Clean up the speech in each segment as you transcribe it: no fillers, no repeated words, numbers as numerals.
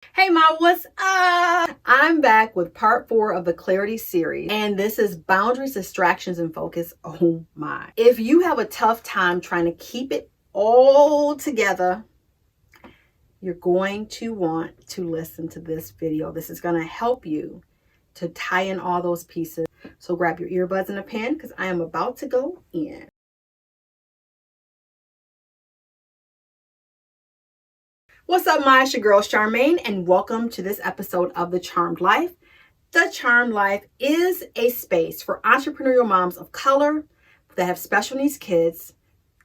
Hey Ma, what's up? I'm back with part 4 of the Clarity series, and this is Boundaries, Distractions, and Focus. Oh my. If you have a tough time trying to keep it all together, you're going to want to listen to this video. This is going to help you to tie in all those pieces. So grab your earbuds and a pen because I am about to go in. What's up, Ma? It's your girl Charmaine, and welcome to this episode of The Charmed Life. The Charmed Life is a space for entrepreneurial moms of color that have special needs kids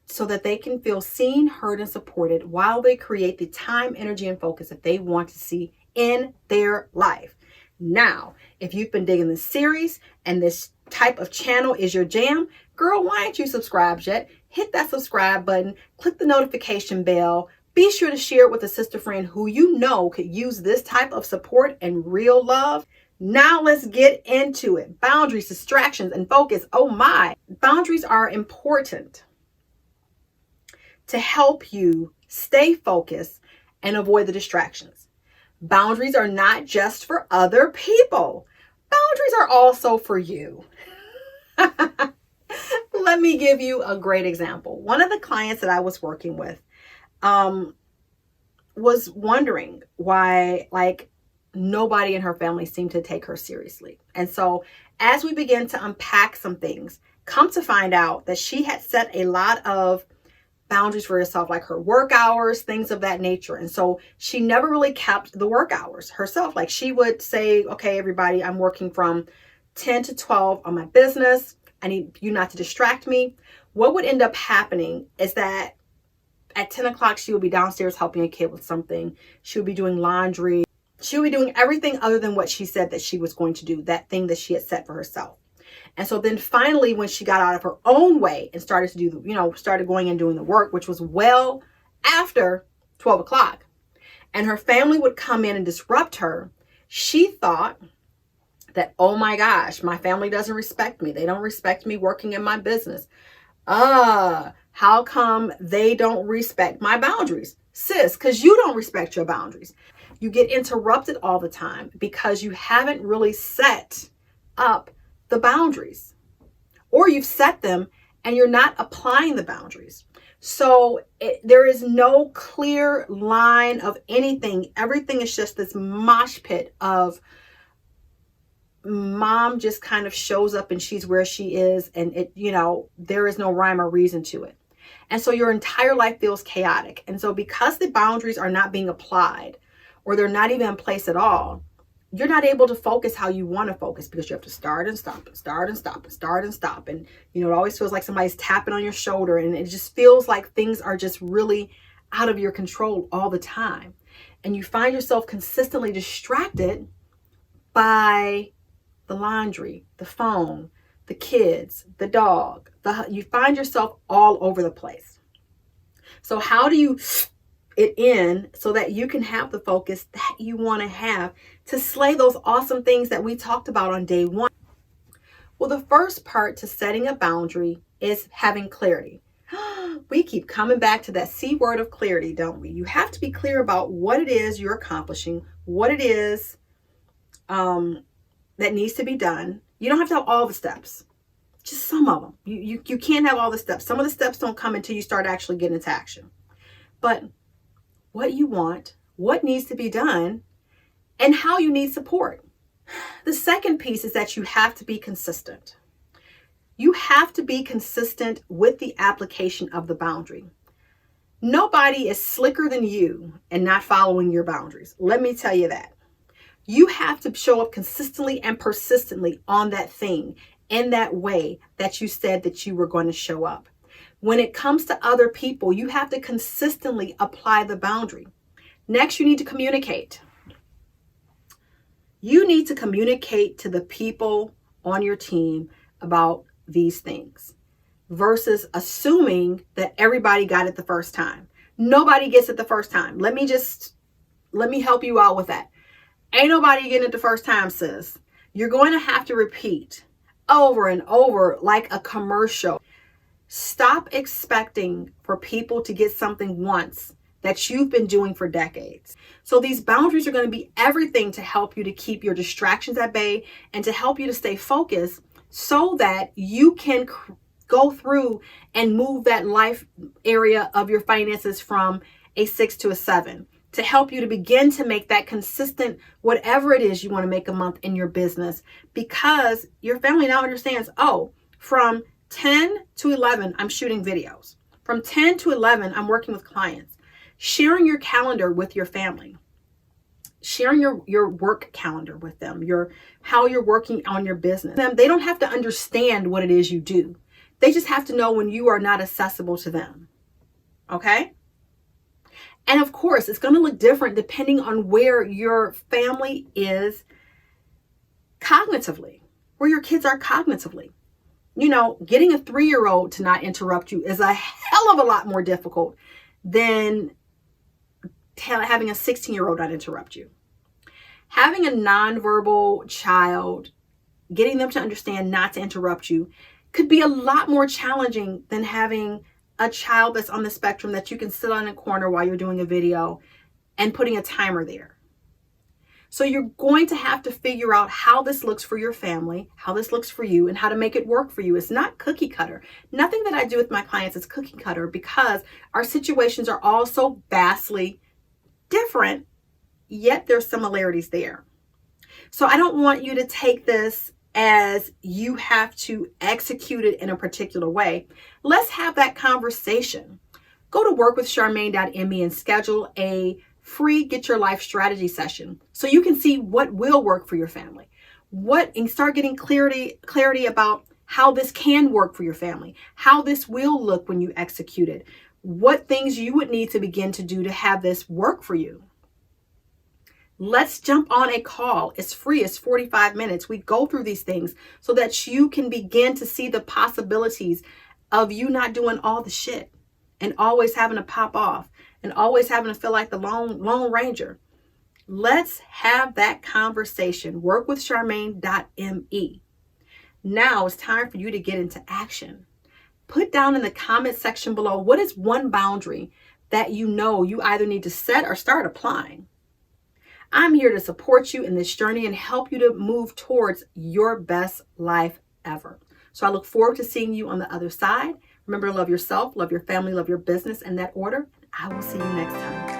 so that they can feel seen, heard, and supported while they create the time, energy, and focus that they want to see in their life. Now, if you've been digging this series and this type of channel is your jam, girl, why aren't you subscribed yet? Hit that subscribe button, click the notification bell. Be sure to share it with a sister friend who you know could use this type of support and real love. Now let's get into it. Boundaries, distractions, and focus. Oh my. Boundaries are important to help you stay focused and avoid the distractions. Boundaries are not just for other people. Boundaries are also for you. Let me give you a great example. One of the clients that I was working with was wondering why nobody in her family seemed to take her seriously. And so as we began to unpack some things, come to find out that she had set a lot of boundaries for herself, like her work hours, things of that nature. And so she never really kept the work hours herself. Like she would say, okay, everybody, I'm working from 10 to 12 on my business. I need you not to distract me. What would end up happening is that at 10 o'clock, she would be downstairs helping a kid with something. She would be doing laundry. She would be doing everything other than what she said that she was going to do, that thing that she had set for herself. And so then finally, when she got out of her own way and started to do, started going and doing the work, which was well after 12 o'clock, and her family would come in and disrupt her, she thought that, oh my gosh, my family doesn't respect me. They don't respect me working in my business. How come they don't respect my boundaries? Sis, because you don't respect your boundaries. You get interrupted all the time because you haven't really set up the boundaries, or you've set them and you're not applying the boundaries. So there is no clear line of anything. Everything is just this mosh pit of mom just kind of shows up and she's where she is, and there is no rhyme or reason to it. And so your entire life feels chaotic. And so because the boundaries are not being applied, or they're not even in place at all, you're not able to focus how you want to focus, because you have to start and stop and start and stop and start and stop. And, it always feels like somebody's tapping on your shoulder, and it just feels like things are just really out of your control all the time. And you find yourself consistently distracted by the laundry, the phone, the kids, the dog. You find yourself all over the place. So how do you it in so that you can have the focus that you want to have to slay those awesome things that we talked about on day 1? Well, the first part to setting a boundary is having clarity. We keep coming back to that C word of clarity, don't we? You have to be clear about what it is you're accomplishing, what it is that needs to be done. You don't have to have all the steps, just some of them. You can't have all the steps. Some of the steps don't come until you start actually getting into action. But what you want, what needs to be done, and how you need support. The second piece is that you have to be consistent. You have to be consistent with the application of the boundary. Nobody is slicker than you in not following your boundaries. Let me tell you that. You have to show up consistently and persistently on that thing in that way that you said that you were going to show up. When it comes to other people, you have to consistently apply the boundary. Next, you need to communicate. You need to communicate to the people on your team about these things versus assuming that everybody got it the first time. Nobody gets it the first time. Let me help you out with that. Ain't nobody getting it the first time, sis. You're going to have to repeat over and over like a commercial. Stop expecting for people to get something once that you've been doing for decades. So these boundaries are going to be everything to help you to keep your distractions at bay and to help you to stay focused so that you can go through and move that life area of your finances from a 6 to a 7, to help you to begin to make that consistent, whatever it is you want to make a month in your business, because your family now understands, oh, from 10 to 11, I'm shooting videos. From 10 to 11, I'm working with clients. Sharing your calendar with your family. Sharing your work calendar with them, how you're working on your business. They don't have to understand what it is you do. They just have to know when you are not accessible to them. Okay? And of course, it's going to look different depending on where your family is cognitively, where your kids are cognitively. You know, getting a 3-year-old to not interrupt you is a hell of a lot more difficult than having a 16-year-old not interrupt you. Having a nonverbal child, getting them to understand not to interrupt you, could be a lot more challenging than having a child that's on the spectrum that you can sit on a corner while you're doing a video and putting a timer there. So you're going to have to figure out how this looks for your family, how this looks for you, and how to make it work for you. It's not cookie cutter. Nothing that I do with my clients is cookie cutter, because our situations are all so vastly different, yet there's similarities there. So I don't want you to take this as you have to execute it in a particular way. Let's have that conversation. Go to workwithcharmaine.me and schedule a free Get Your Life strategy session so you can see what will work for your family. And start getting clarity about how this can work for your family, how this will look when you execute it, what things you would need to begin to do to have this work for you. Let's jump on a call. It's free. It's 45 minutes. We go through these things so that you can begin to see the possibilities of you not doing all the shit and always having to pop off and always having to feel like the lone ranger. Let's have that conversation. Workwithcharmaine.me. Now it's time for you to get into action. Put down in the comment section below, what is one boundary that you know you either need to set or start applying? I'm here to support you in this journey and help you to move towards your best life ever. So I look forward to seeing you on the other side. Remember to love yourself, love your family, love your business in that order. I will see you next time.